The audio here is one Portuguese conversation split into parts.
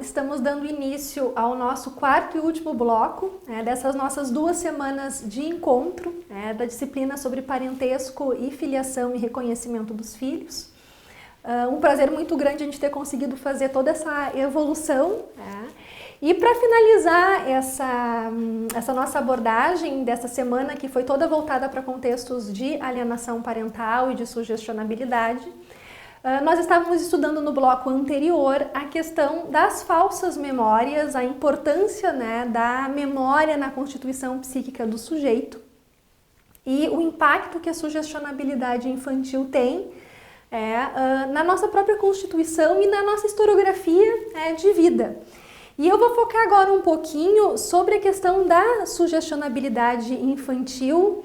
estamos dando início ao nosso quarto e último bloco, dessas nossas 2 semanas de encontro, da disciplina sobre parentesco e filiação e reconhecimento dos filhos. Um prazer muito grande a gente ter conseguido fazer toda essa evolução. E para finalizar essa nossa abordagem dessa semana, que foi toda voltada para contextos de alienação parental e de sugestionabilidade, nós estávamos estudando no bloco anterior a questão das falsas memórias, a importância da memória na constituição psíquica do sujeito e o impacto que a sugestionabilidade infantil tem na nossa própria constituição e na nossa historiografia de vida. E eu vou focar agora um pouquinho sobre a questão da sugestionabilidade infantil,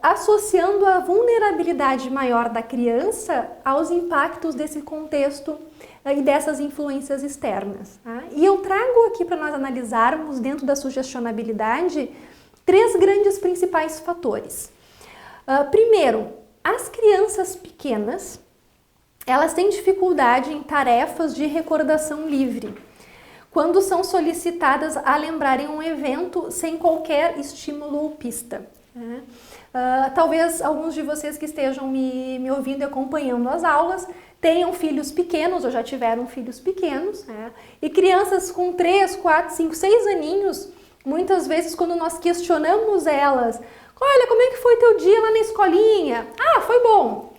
associando a vulnerabilidade maior da criança aos impactos desse contexto e dessas influências externas. E eu trago aqui para nós analisarmos, dentro da sugestionabilidade, 3 grandes principais fatores. Primeiro, as crianças pequenas, elas têm dificuldade em tarefas de recordação livre, quando são solicitadas a lembrarem um evento sem qualquer estímulo ou pista. Talvez alguns de vocês que estejam me ouvindo e acompanhando as aulas tenham filhos pequenos ou já tiveram filhos pequenos, e crianças com 3, 4, 5, 6 aninhos, muitas vezes quando nós questionamos elas, olha, como é que foi teu dia lá na escolinha? Ah, foi bom.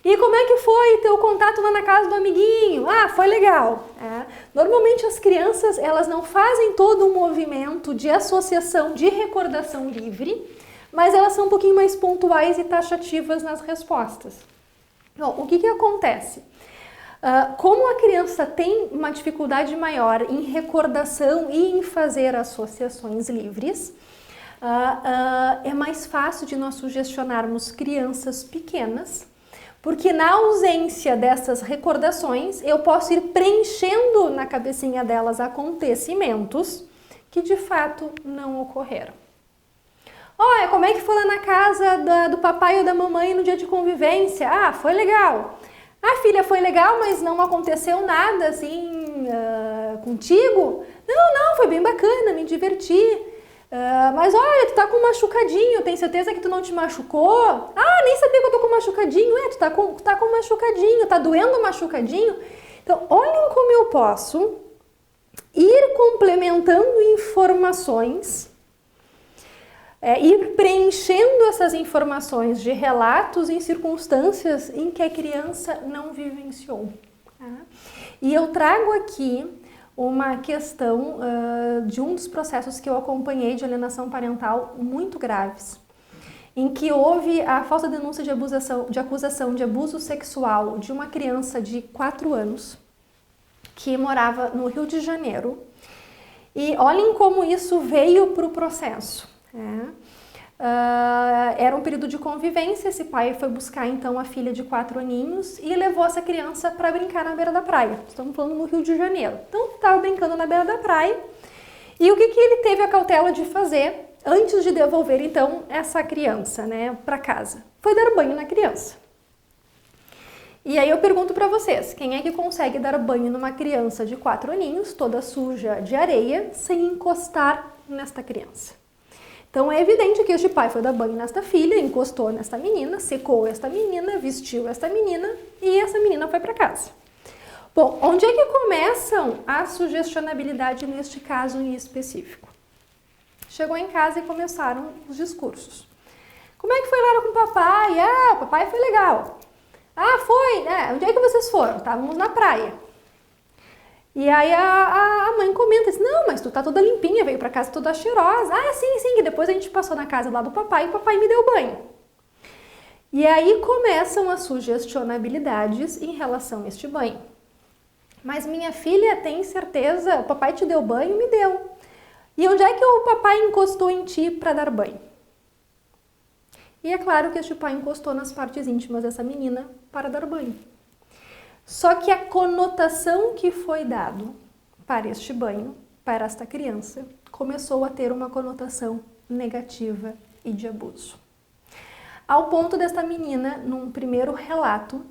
E como é que foi teu contato lá na casa do amiguinho? Ah, foi legal. Normalmente as crianças, elas não fazem todo um movimento de associação, de recordação livre, mas elas são um pouquinho mais pontuais e taxativas nas respostas. Bom, o que acontece? Como a criança tem uma dificuldade maior em recordação e em fazer associações livres, é mais fácil de nós sugestionarmos crianças pequenas, porque na ausência dessas recordações, eu posso ir preenchendo na cabecinha delas acontecimentos que de fato não ocorreram. Olha, como é que foi lá na casa do papai ou da mamãe no dia de convivência? Ah, foi legal. Ah, filha, foi legal, mas não aconteceu nada assim contigo? Não, foi bem bacana, me diverti. Mas olha, tu tá com um machucadinho, tem certeza que tu não te machucou? Ah, nem sabia que eu tô com um machucadinho. Tu tá com um machucadinho, tá doendo um machucadinho? Então, olhem como eu posso ir complementando informações, ir preenchendo essas informações de relatos em circunstâncias em que a criança não vivenciou. E eu trago aqui uma questão de um dos processos que eu acompanhei de alienação parental muito graves, em que houve a falsa denúncia de acusação de abuso sexual de uma criança de 4 anos que morava no Rio de Janeiro. E olhem como isso veio para o processo. Era um período de convivência, esse pai foi buscar então a filha de 4 aninhos e levou essa criança para brincar na beira da praia. Estamos falando no Rio de Janeiro. Então, estava brincando na beira da praia e o que ele teve a cautela de fazer antes de devolver então essa criança para casa? Foi dar banho na criança. E aí eu pergunto para vocês, quem é que consegue dar banho numa criança de 4 aninhos, toda suja de areia, sem encostar nesta criança? Então é evidente que este pai foi dar banho nesta filha, encostou nesta menina, secou esta menina, vestiu esta menina e essa menina foi para casa. Bom, onde é que começam a sugestionabilidade neste caso em específico? Chegou em casa e começaram os discursos. Como é que foi lá com o papai? Ah, o papai foi legal. Ah, foi, né? Onde é que vocês foram? Estávamos na praia. E aí a mãe comenta assim, não, mas tu tá toda limpinha, veio pra casa toda cheirosa. Ah, sim, que depois a gente passou na casa lá do papai e o papai me deu banho. E aí começam as sugestionabilidades em relação a este banho. Mas minha filha tem certeza, o papai te deu banho? Me deu. E onde é que o papai encostou em ti para dar banho? E é claro que este pai encostou nas partes íntimas dessa menina para dar banho. Só que a conotação que foi dado para este banho, para esta criança, começou a ter uma conotação negativa e de abuso. Ao ponto desta menina, num primeiro relato,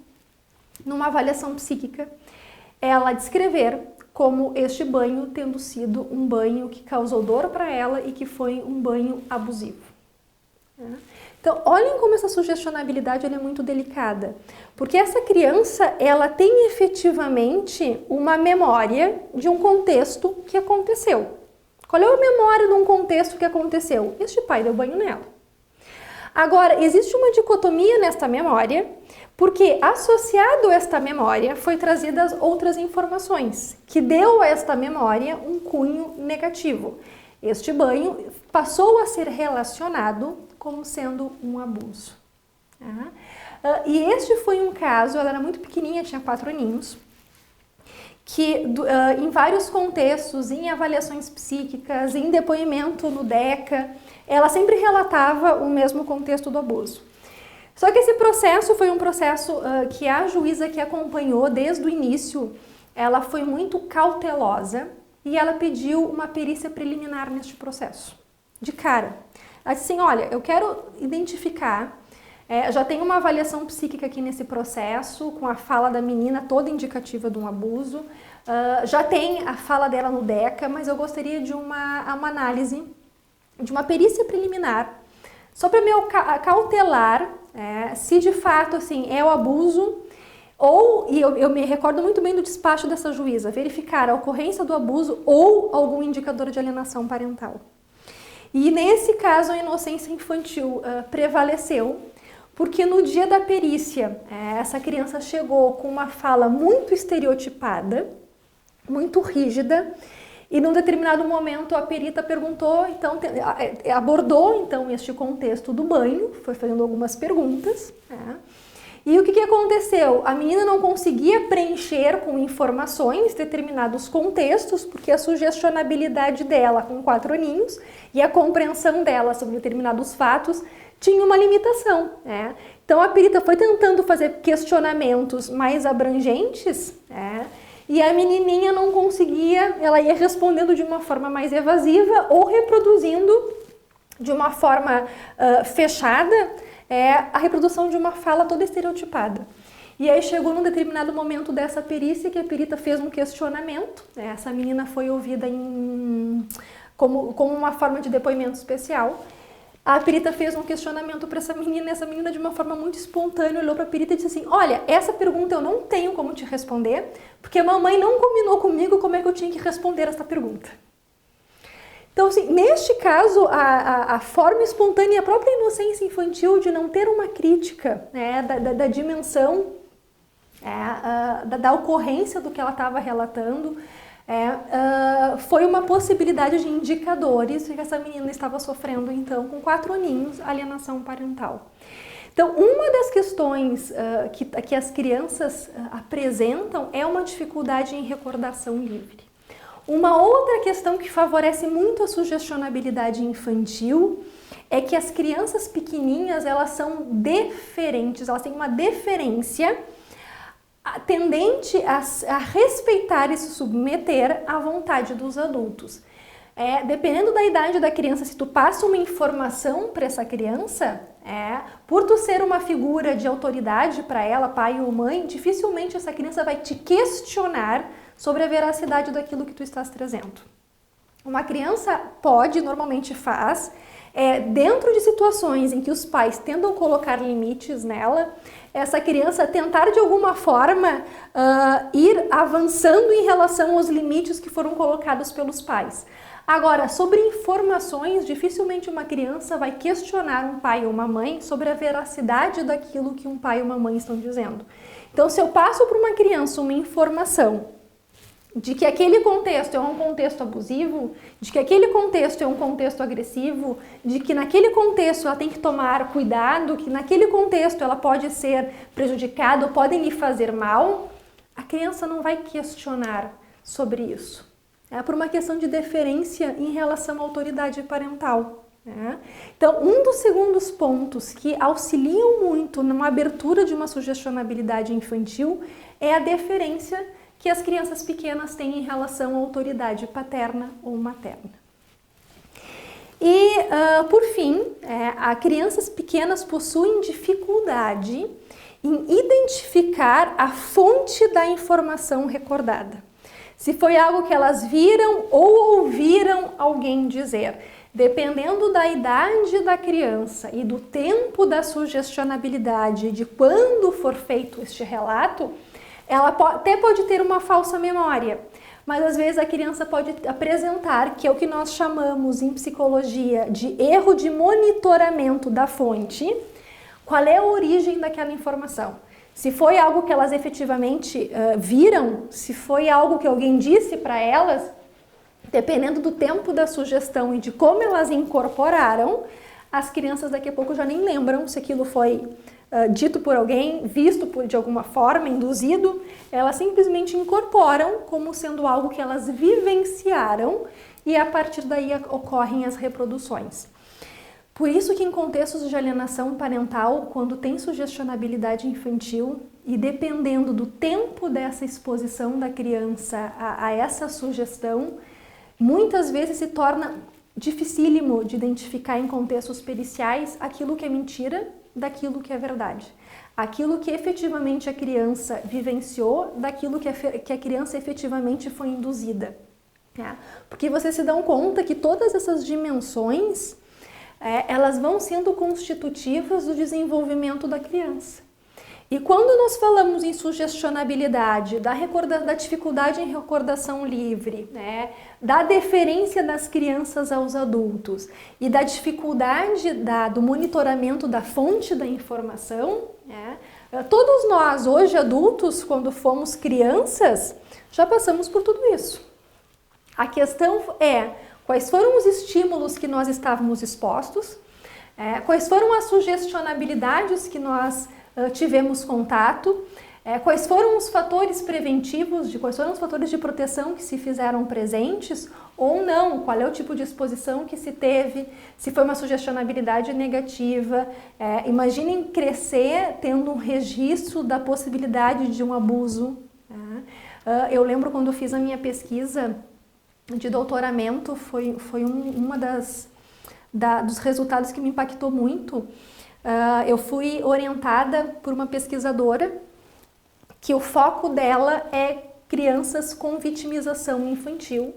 numa avaliação psíquica, ela descrever como este banho tendo sido um banho que causou dor para ela e que foi um banho abusivo. Então, olhem como essa sugestionabilidade é muito delicada, porque essa criança, ela tem efetivamente uma memória de um contexto que aconteceu. Qual é a memória de um contexto que aconteceu? Este pai deu banho nela. Agora, existe uma dicotomia nesta memória, porque associado a esta memória foi trazidas outras informações, que deu a esta memória um cunho negativo. Este banho passou a ser relacionado como sendo um abuso. E este foi um caso, ela era muito pequenininha, tinha 4 aninhos, que em vários contextos, em avaliações psíquicas, em depoimento no DECA, ela sempre relatava o mesmo contexto do abuso. Só que esse processo foi um processo que a juíza que acompanhou desde o início, ela foi muito cautelosa e ela pediu uma perícia preliminar neste processo, de cara. Ela disse assim, olha, eu quero identificar, já tem uma avaliação psíquica aqui nesse processo, com a fala da menina toda indicativa de um abuso, já tem a fala dela no DECA, mas eu gostaria de uma análise, de uma perícia preliminar, só para me cautelar se de fato assim, é o abuso, ou, e eu me recordo muito bem do despacho dessa juíza, verificar a ocorrência do abuso ou algum indicador de alienação parental. E nesse caso a inocência infantil prevaleceu, porque no dia da perícia essa criança chegou com uma fala muito estereotipada, muito rígida, e num determinado momento a perita perguntou, então abordou então este contexto do banho, foi fazendo algumas perguntas, e o que aconteceu? A menina não conseguia preencher com informações determinados contextos, porque a sugestionabilidade dela com 4 aninhos e a compreensão dela sobre determinados fatos tinha uma limitação. Então a perita foi tentando fazer questionamentos mais abrangentes, e a menininha não conseguia, ela ia respondendo de uma forma mais evasiva ou reproduzindo de uma forma fechada a reprodução de uma fala toda estereotipada. E aí chegou num determinado momento dessa perícia que a perita fez um questionamento, essa menina foi ouvida como uma forma de depoimento especial. A perita fez um questionamento para essa menina de uma forma muito espontânea olhou para a perita e disse assim, olha, essa pergunta eu não tenho como te responder, porque a mamãe não combinou comigo como é que eu tinha que responder essa pergunta. Então, assim, neste caso, a forma espontânea e a própria inocência infantil de não ter uma crítica da dimensão, da ocorrência do que ela estava relatando, foi uma possibilidade de indicadores de que essa menina estava sofrendo, então, com 4 aninhos, alienação parental. Então, uma das questões que as crianças apresentam é uma dificuldade em recordação livre. Uma outra questão que favorece muito a sugestionabilidade infantil é que as crianças pequenininhas, elas são deferentes, elas têm uma deferência tendente a respeitar e se submeter à vontade dos adultos. Dependendo da idade da criança, se tu passa uma informação para essa criança, por tu ser uma figura de autoridade para ela, pai ou mãe, dificilmente essa criança vai te questionar sobre a veracidade daquilo que tu estás trazendo. Uma criança pode, normalmente faz, dentro de situações em que os pais tentam colocar limites nela, essa criança tentar de alguma forma ir avançando em relação aos limites que foram colocados pelos pais. Agora, sobre informações, dificilmente uma criança vai questionar um pai ou uma mãe sobre a veracidade daquilo que um pai ou uma mãe estão dizendo. Então, se eu passo para uma criança uma informação de que aquele contexto é um contexto abusivo, de que aquele contexto é um contexto agressivo, de que naquele contexto ela tem que tomar cuidado, que naquele contexto ela pode ser prejudicada ou podem lhe fazer mal, a criança não vai questionar sobre isso. Por uma questão de deferência em relação à autoridade parental. Então, um dos segundos pontos que auxiliam muito numa abertura de uma sugestionabilidade infantil é a deferência que as crianças pequenas têm em relação à autoridade paterna ou materna. E, por fim, as crianças pequenas possuem dificuldade em identificar a fonte da informação recordada. se foi algo que elas viram ou ouviram alguém dizer. Dependendo da idade da criança e do tempo da sugestionabilidade, de quando for feito este relato, ela até pode ter uma falsa memória, mas às vezes a criança pode apresentar, que é o que nós chamamos em psicologia de erro de monitoramento da fonte, qual é a origem daquela informação. Se foi algo que elas efetivamente viram, se foi algo que alguém disse para elas, dependendo do tempo da sugestão e de como elas incorporaram, as crianças daqui a pouco já nem lembram se aquilo foi dito por alguém, visto de alguma forma, induzido. Elas simplesmente incorporam como sendo algo que elas vivenciaram e a partir daí ocorrem as reproduções. Por isso que em contextos de alienação parental, quando tem sugestionabilidade infantil e dependendo do tempo dessa exposição da criança a essa sugestão, muitas vezes se torna dificílimo de identificar em contextos periciais aquilo que é mentira daquilo que é verdade. Aquilo que efetivamente a criança vivenciou daquilo que a criança efetivamente foi induzida. Porque vocês se dão conta que todas essas dimensões, elas vão sendo constitutivas do desenvolvimento da criança. E quando nós falamos em sugestionabilidade, da dificuldade em recordação livre, da deferência das crianças aos adultos e da dificuldade do monitoramento da fonte da informação, todos nós, hoje adultos, quando fomos crianças, já passamos por tudo isso. A questão é quais foram os estímulos que nós estávamos expostos, quais foram as sugestionabilidades que nós tivemos contato, quais foram os fatores preventivos, quais foram os fatores de proteção que se fizeram presentes ou não, qual é o tipo de exposição que se teve, se foi uma sugestionabilidade negativa. Imaginem crescer tendo um registro da possibilidade de um abuso. Eu lembro quando eu fiz a minha pesquisa de doutoramento, foi uma dos resultados que me impactou muito. Eu fui orientada por uma pesquisadora que o foco dela é crianças com vitimização infantil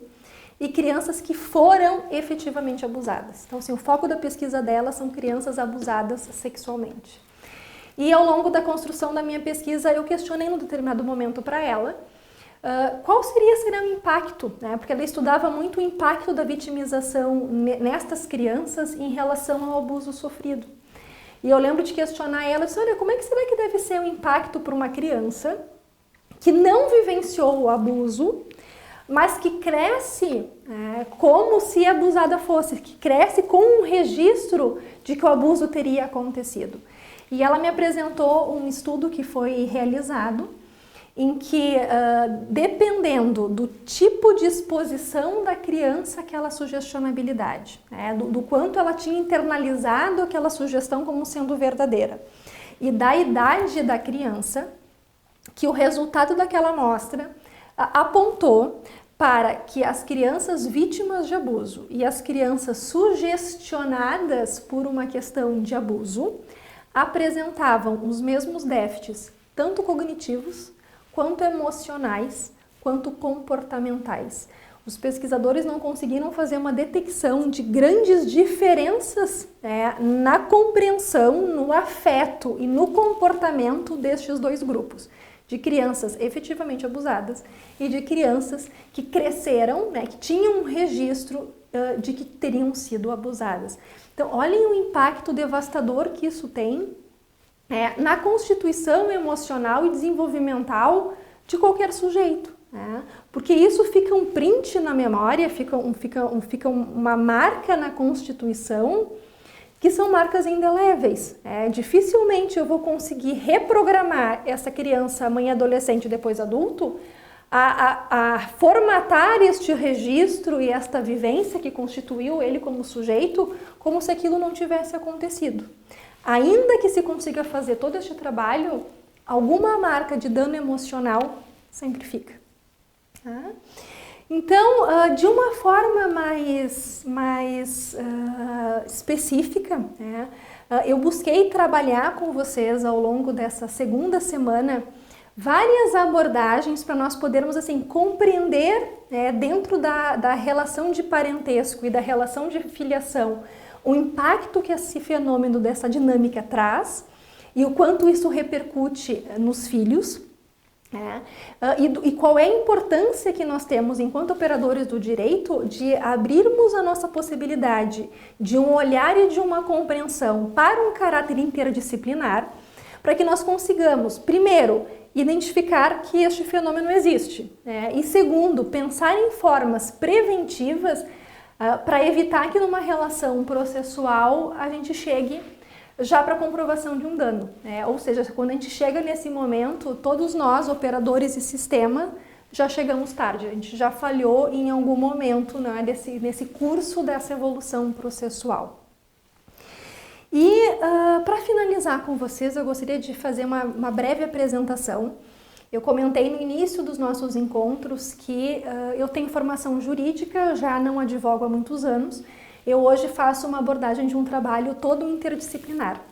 e crianças que foram efetivamente abusadas. Então, assim, o foco da pesquisa dela são crianças abusadas sexualmente. E ao longo da construção da minha pesquisa, eu questionei num determinado momento para ela qual seria o impacto, porque ela estudava muito o impacto da vitimização nestas crianças em relação ao abuso sofrido. E eu lembro de questionar ela, disse, olha, como é que será que deve ser o impacto para uma criança que não vivenciou o abuso, mas que cresce como se abusada fosse, que cresce com um registro de que o abuso teria acontecido. E ela me apresentou um estudo que foi realizado, em que, dependendo do tipo de exposição da criança àquela sugestionabilidade, do quanto ela tinha internalizado aquela sugestão como sendo verdadeira, e da idade da criança, que o resultado daquela amostra apontou para que as crianças vítimas de abuso e as crianças sugestionadas por uma questão de abuso apresentavam os mesmos déficits, tanto cognitivos, quanto emocionais, quanto comportamentais. Os pesquisadores não conseguiram fazer uma detecção de grandes diferenças na compreensão, no afeto e no comportamento destes dois grupos, de crianças efetivamente abusadas e de crianças que cresceram, que tinham um registro de que teriam sido abusadas. Então, olhem o impacto devastador que isso tem na constituição emocional e desenvolvimental de qualquer sujeito, porque isso fica um print na memória, fica uma marca na constituição, que são marcas indeléveis. Dificilmente eu vou conseguir reprogramar essa criança, amanhã adolescente, depois adulto, a formatar este registro e esta vivência que constituiu ele como sujeito, como se aquilo não tivesse acontecido. Ainda que se consiga fazer todo este trabalho, alguma marca de dano emocional sempre fica. Então, de uma forma mais específica, eu busquei trabalhar com vocês ao longo dessa segunda semana várias abordagens para nós podermos assim compreender, né, dentro da relação de parentesco e da relação de filiação, o impacto que esse fenômeno dessa dinâmica traz e o quanto isso repercute nos filhos. E qual é a importância que nós temos enquanto operadores do direito de abrirmos a nossa possibilidade de um olhar e de uma compreensão para um caráter interdisciplinar, para que nós consigamos, primeiro, identificar que este fenômeno existe, né? E segundo, pensar em formas preventivas para evitar que numa relação processual a gente chegue já para a comprovação de um dano, né? Ou seja, quando a gente chega nesse momento, todos nós, operadores de sistema, já chegamos tarde, a gente já falhou em algum momento, né, nesse curso dessa evolução processual. E para finalizar com vocês, eu gostaria de fazer uma breve apresentação. Eu comentei no início dos nossos encontros que eu tenho formação jurídica, já não advogo há muitos anos. Eu hoje faço uma abordagem de um trabalho todo interdisciplinar.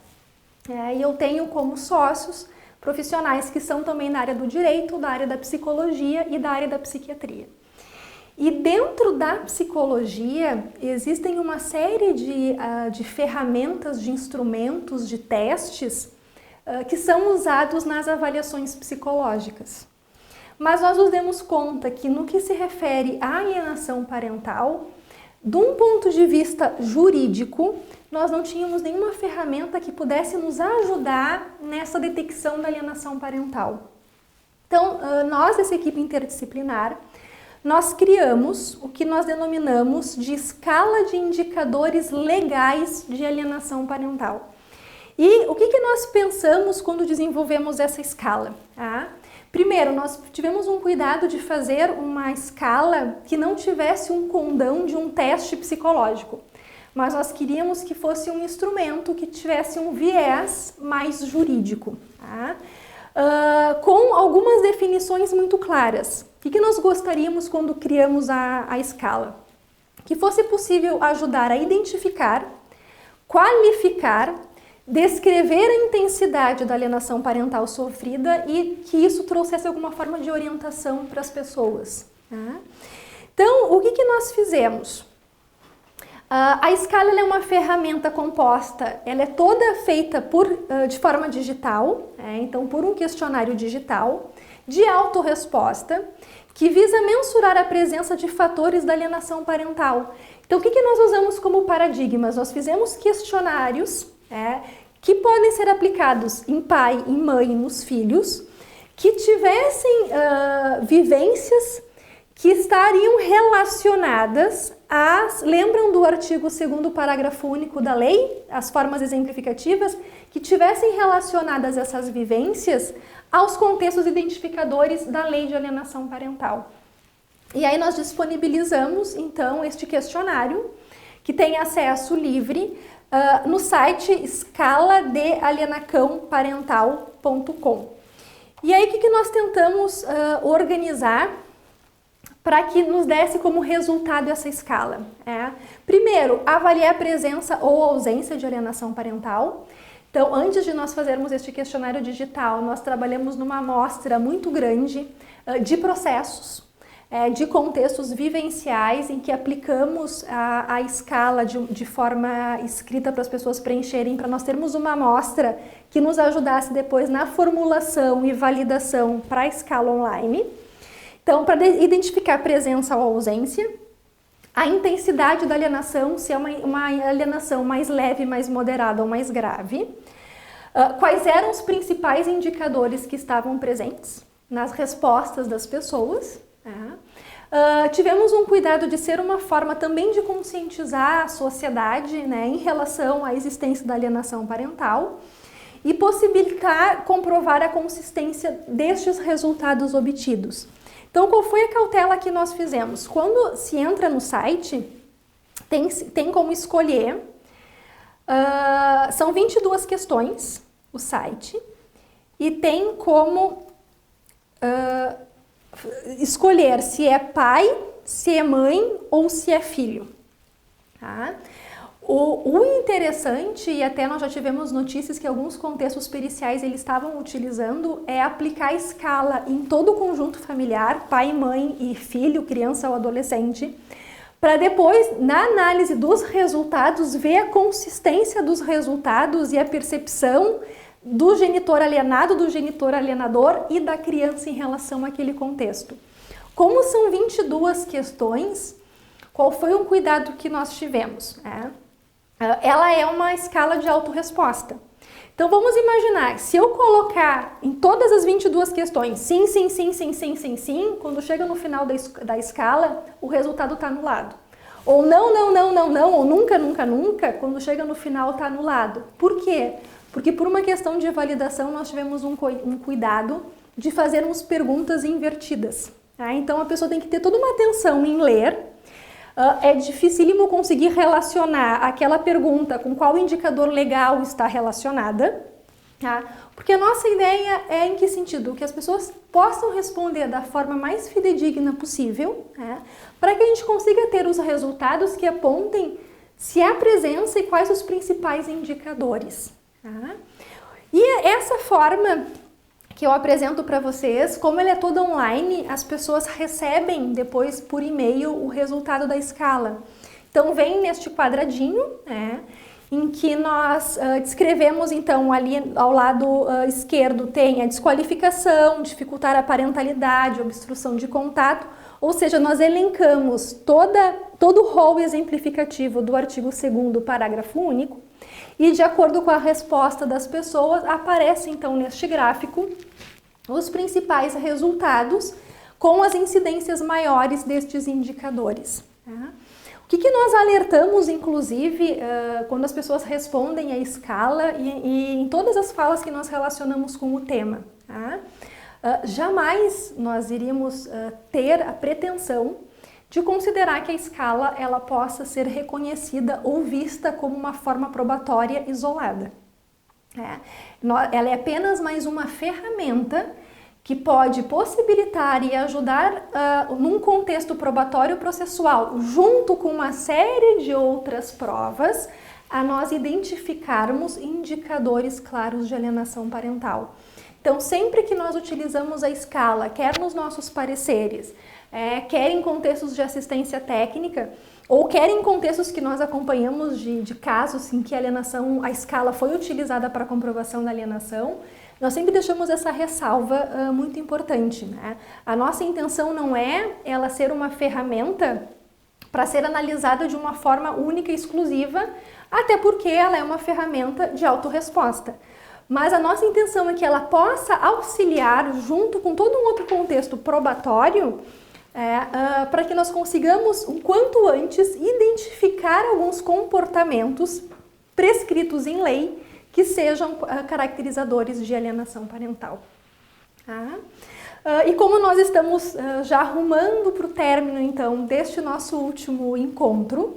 E eu tenho como sócios profissionais que são também da área do direito, da área da psicologia e da área da psiquiatria. E dentro da psicologia existem uma série de ferramentas, de instrumentos, de testes que são usados nas avaliações psicológicas. Mas nós nos demos conta que no que se refere à alienação parental, de um ponto de vista jurídico, nós não tínhamos nenhuma ferramenta que pudesse nos ajudar nessa detecção da alienação parental. Então, nós, essa equipe interdisciplinar, nós criamos o que nós denominamos de escala de indicadores legais de alienação parental. E o que nós pensamos quando desenvolvemos essa escala? Primeiro, nós tivemos um cuidado de fazer uma escala que não tivesse um condão de um teste psicológico, mas nós queríamos que fosse um instrumento que tivesse um viés mais jurídico, com algumas definições muito claras. O que nós gostaríamos quando criamos a escala? Que fosse possível ajudar a identificar, qualificar, descrever a intensidade da alienação parental sofrida e que isso trouxesse alguma forma de orientação para as pessoas. Então, o que nós fizemos? A escala é uma ferramenta composta, ela é toda feita de forma digital, então por um questionário digital, de autorresposta, que visa mensurar a presença de fatores da alienação parental. Então, o que nós usamos como paradigmas? Nós fizemos questionários que podem ser aplicados em pai, em mãe, nos filhos, que tivessem vivências que estariam relacionadas lembram do artigo 2º parágrafo único da lei, as formas exemplificativas, que tivessem relacionadas essas vivências aos contextos identificadores da lei de alienação parental. E aí nós disponibilizamos, então, este questionário, que tem acesso livre, no site escaladealienacãoparental.com. E aí o que nós tentamos organizar para que nos desse como resultado essa escala? Primeiro, avaliar a presença ou ausência de alienação parental. Então, antes de nós fazermos este questionário digital, nós trabalhamos numa amostra muito grande de processos, de contextos vivenciais em que aplicamos a escala de forma escrita para as pessoas preencherem, para nós termos uma amostra que nos ajudasse depois na formulação e validação para a escala online. Então, para identificar presença ou ausência, a intensidade da alienação, se é uma alienação mais leve, mais moderada ou mais grave, quais eram os principais indicadores que estavam presentes nas respostas das pessoas. Tivemos um cuidado de ser uma forma também de conscientizar a sociedade, em relação à existência da alienação parental e possibilitar comprovar a consistência destes resultados obtidos. Então, qual foi a cautela que nós fizemos? Quando se entra no site, tem como escolher, são 22 questões o site, e tem como escolher se é pai, se é mãe ou se é filho. O interessante, e até nós já tivemos notícias que alguns contextos periciais eles estavam utilizando, é aplicar a escala em todo o conjunto familiar, pai, mãe e filho, criança ou adolescente, para depois, na análise dos resultados, ver a consistência dos resultados e a percepção do genitor alienado, do genitor alienador e da criança em relação àquele contexto. Como são 22 questões, qual foi um cuidado que nós tivemos? Ela é uma escala de autorresposta. Então vamos imaginar, se eu colocar em todas as 22 questões sim, sim, sim, sim, sim, sim, sim, quando chega no final da escala, o resultado está anulado. Ou não, não, não, não, não, ou nunca, nunca, nunca, quando chega no final está anulado. Por quê? Porque por uma questão de validação nós tivemos um cuidado de fazermos perguntas invertidas. Tá? Então a pessoa tem que ter toda uma atenção em ler. É dificílimo conseguir relacionar aquela pergunta com qual indicador legal está relacionada, tá? Porque a nossa ideia é em que sentido? Que as pessoas possam responder da forma mais fidedigna possível, né? Para que a gente consiga ter os resultados que apontem se há presença e quais os principais indicadores. Tá? E essa forma que eu apresento para vocês, como ele é todo online, as pessoas recebem depois por e-mail o resultado da escala. Então vem neste quadradinho, né, em que nós descrevemos, então ali ao lado esquerdo tem a desqualificação, dificultar a parentalidade, obstrução de contato, ou seja, nós elencamos todo o rol exemplificativo do artigo 2º, parágrafo único, e de acordo com a resposta das pessoas, aparece então neste gráfico os principais resultados com as incidências maiores destes indicadores. Tá? O que nós alertamos, inclusive, quando as pessoas respondem à escala e em todas as falas que nós relacionamos com o tema. Tá? Jamais nós iríamos ter a pretensão de considerar que a escala ela possa ser reconhecida ou vista como uma forma probatória isolada. Ela é apenas mais uma ferramenta que pode possibilitar e ajudar num contexto probatório processual, junto com uma série de outras provas, a nós identificarmos indicadores claros de alienação parental. Então, sempre que nós utilizamos a escala, quer nos nossos pareceres, quer em contextos de assistência técnica, ou quer em contextos que nós acompanhamos de casos em que a escala foi utilizada para comprovação da alienação, nós sempre deixamos essa ressalva muito importante. Né? A nossa intenção não é ela ser uma ferramenta para ser analisada de uma forma única e exclusiva, até porque ela é uma ferramenta de autorresposta. Mas a nossa intenção é que ela possa auxiliar, junto com todo um outro contexto probatório, para que nós consigamos, o quanto antes, identificar alguns comportamentos prescritos em lei que sejam caracterizadores de alienação parental. Tá? E como nós estamos já arrumando para o término, então, deste nosso último encontro,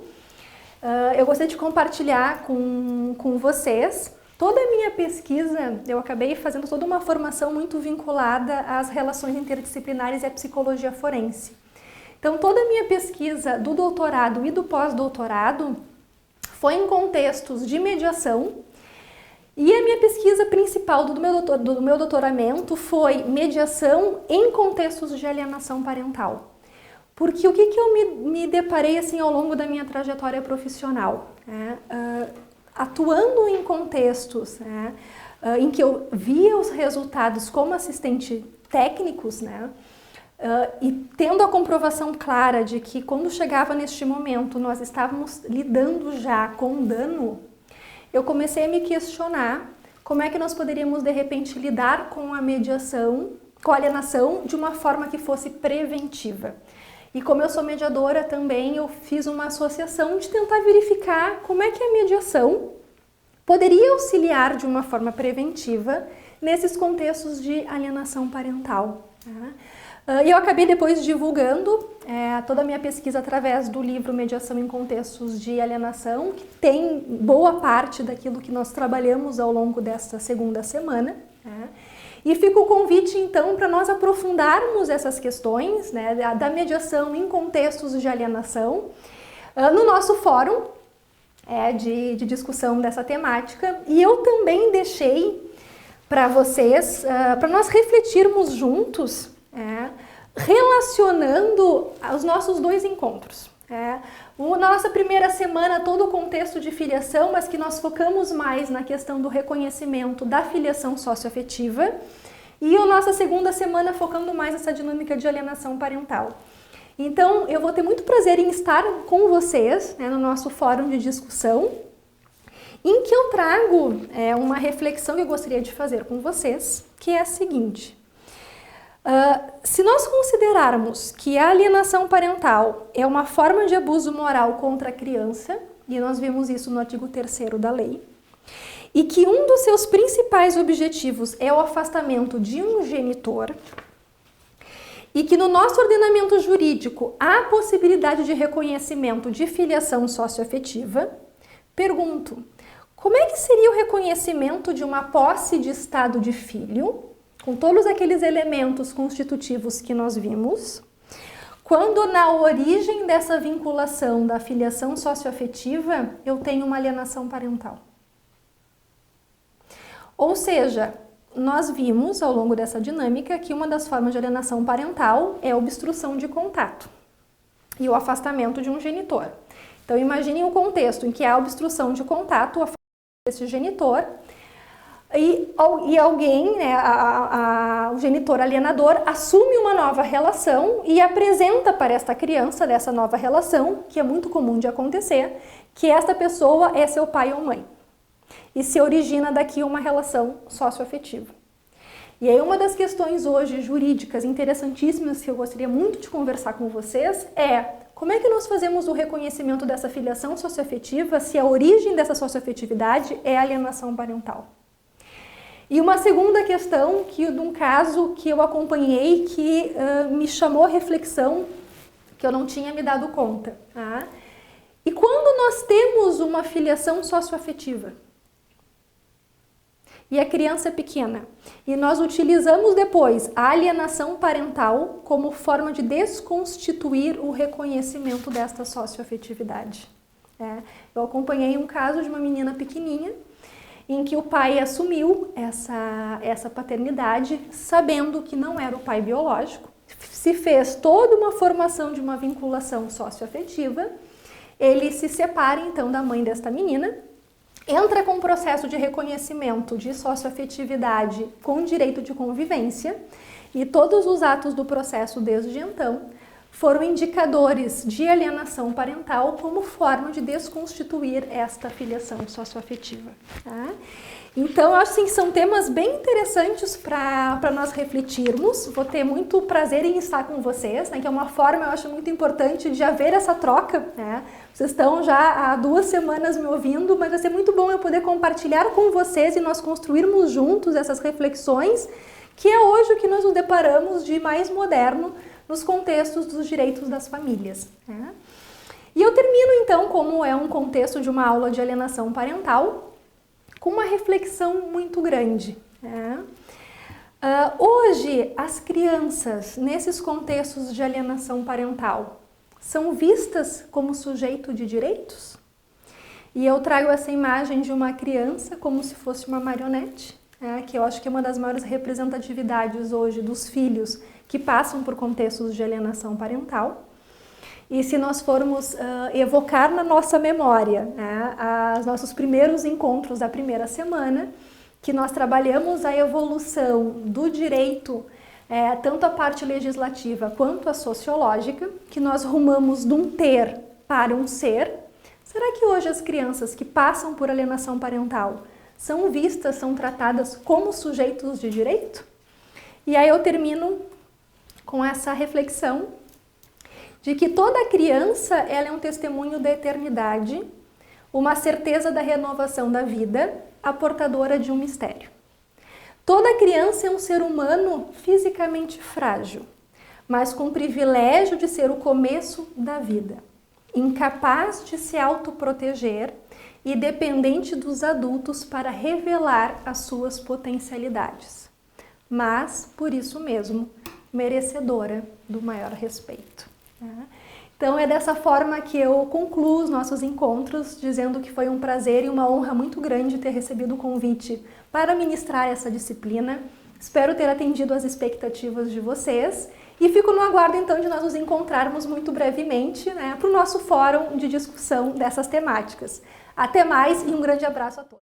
eu gostaria de compartilhar com vocês toda a minha pesquisa. Eu acabei fazendo toda uma formação muito vinculada às relações interdisciplinares e à psicologia forense. Então, toda a minha pesquisa do doutorado e do pós-doutorado foi em contextos de mediação, e a minha pesquisa principal do meu doutoramento foi mediação em contextos de alienação parental. Porque o que eu me deparei assim ao longo da minha trajetória profissional? Atuando em contextos em que eu via os resultados como assistente técnicos, e tendo a comprovação clara de que quando chegava neste momento nós estávamos lidando já com um dano, eu comecei a me questionar como é que nós poderíamos de repente lidar com a mediação, com a alienação de uma forma que fosse preventiva. E como eu sou mediadora também, eu fiz uma associação de tentar verificar como é que a mediação poderia auxiliar de uma forma preventiva nesses contextos de alienação parental. E eu acabei depois divulgando toda a minha pesquisa através do livro Mediação em Contextos de Alienação, que tem boa parte daquilo que nós trabalhamos ao longo desta segunda semana. E fica o convite, então, para nós aprofundarmos essas questões da mediação em contextos de alienação no nosso fórum, de discussão dessa temática. E eu também deixei para vocês, para nós refletirmos juntos, relacionando os nossos dois encontros. Na nossa primeira semana, todo o contexto de filiação, mas que nós focamos mais na questão do reconhecimento da filiação socioafetiva, e a nossa segunda semana focando mais nessa dinâmica de alienação parental. Então, eu vou ter muito prazer em estar com vocês, no nosso fórum de discussão, em que eu trago uma reflexão que eu gostaria de fazer com vocês, que é a seguinte. Se nós considerarmos que a alienação parental é uma forma de abuso moral contra a criança, e nós vimos isso no artigo 3º da lei, e que um dos seus principais objetivos é o afastamento de um genitor, e que no nosso ordenamento jurídico há possibilidade de reconhecimento de filiação socioafetiva, pergunto, como é que seria o reconhecimento de uma posse de estado de filho, com todos aqueles elementos constitutivos que nós vimos, quando na origem dessa vinculação da filiação socioafetiva eu tenho uma alienação parental? Ou seja, nós vimos ao longo dessa dinâmica que uma das formas de alienação parental é a obstrução de contato e o afastamento de um genitor. Então imaginem o contexto em que há obstrução de contato, o afastamento desse genitor, e alguém, o genitor alienador, assume uma nova relação e apresenta para esta criança dessa nova relação, que é muito comum de acontecer, que esta pessoa é seu pai ou mãe. E se origina daqui uma relação socioafetiva. E aí uma das questões hoje jurídicas interessantíssimas que eu gostaria muito de conversar com vocês é como é que nós fazemos o reconhecimento dessa filiação socioafetiva se a origem dessa socioafetividade é a alienação parental. E uma segunda questão, de um caso que eu acompanhei, que me chamou a reflexão, que eu não tinha me dado conta. Tá? E quando nós temos uma filiação socioafetiva, e a criança é pequena, e nós utilizamos depois a alienação parental como forma de desconstituir o reconhecimento desta socioafetividade. Eu acompanhei um caso de uma menina pequenininha, em que o pai assumiu essa paternidade, sabendo que não era o pai biológico, se fez toda uma formação de uma vinculação socioafetiva, ele se separa então da mãe desta menina, entra com um processo de reconhecimento de socioafetividade com direito de convivência, e todos os atos do processo desde então foram indicadores de alienação parental como forma de desconstituir esta filiação socioafetiva. Tá? Então, eu acho que são temas bem interessantes para nós refletirmos. Vou ter muito prazer em estar com vocês, que é uma forma, eu acho, muito importante de haver essa troca. Vocês estão já há 2 semanas me ouvindo, mas vai ser muito bom eu poder compartilhar com vocês e nós construirmos juntos essas reflexões, que é hoje o que nós nos deparamos de mais moderno nos contextos dos direitos das famílias. E eu termino então, como é um contexto de uma aula de alienação parental, com uma reflexão muito grande. Hoje, as crianças, nesses contextos de alienação parental, são vistas como sujeito de direitos? E eu trago essa imagem de uma criança como se fosse uma marionete, que eu acho que é uma das maiores representatividades hoje dos filhos que passam por contextos de alienação parental. E se nós formos evocar na nossa memória os nossos primeiros encontros da primeira semana, que nós trabalhamos a evolução do direito, tanto a parte legislativa quanto a sociológica, que nós rumamos de um ter para um ser, será que hoje as crianças que passam por alienação parental são vistas, são tratadas como sujeitos de direito? E aí eu termino com essa reflexão de que toda criança ela é um testemunho da eternidade, uma certeza da renovação da vida, a portadora de um mistério. Toda criança é um ser humano fisicamente frágil, mas com o privilégio de ser o começo da vida, incapaz de se autoproteger e dependente dos adultos para revelar as suas potencialidades, mas, por isso mesmo, merecedora do maior respeito. Então é dessa forma que eu concluo os nossos encontros, dizendo que foi um prazer e uma honra muito grande ter recebido o convite para ministrar essa disciplina. Espero ter atendido às expectativas de vocês e fico no aguardo então de nós nos encontrarmos muito brevemente, né, para o nosso fórum de discussão dessas temáticas. Até mais e um grande abraço a todos.